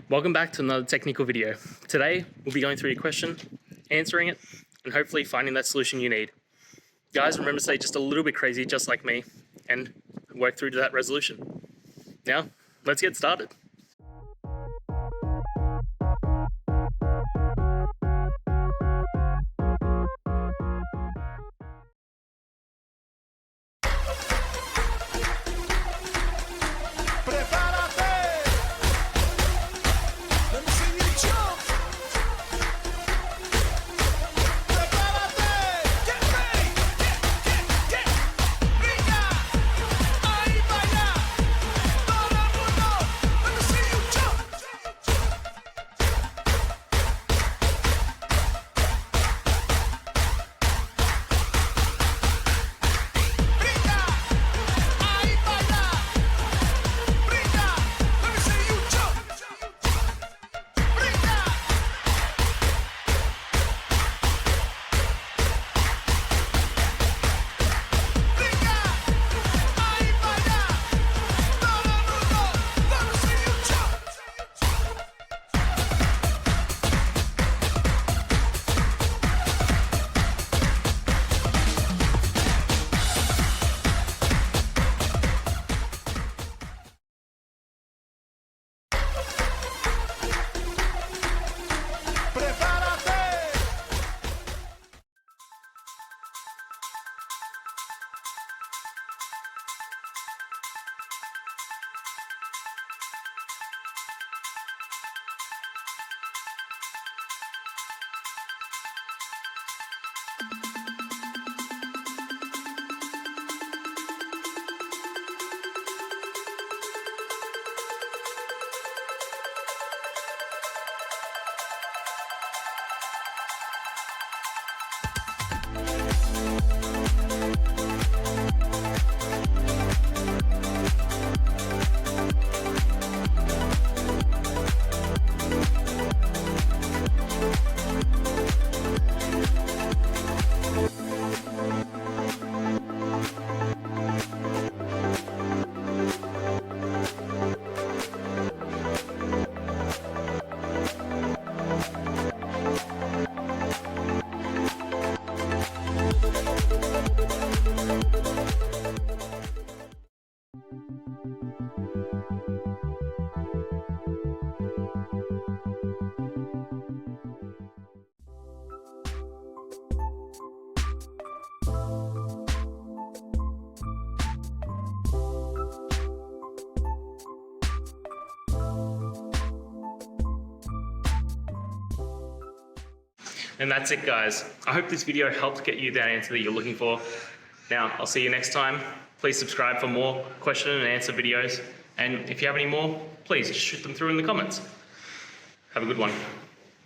Welcome back to another technical video. Today, we'll be going through your question, answering it, and hopefully finding that solution you need. Guys, remember to stay just a little bit crazy, just like me, and work through to that resolution. Now, let's get started. And that's it, guys. I hope this video helped get you that answer that you're looking for. Now, I'll see you next time. Please subscribe for more question and answer videos. And if you have any more, please shoot them through in the comments. Have a good one.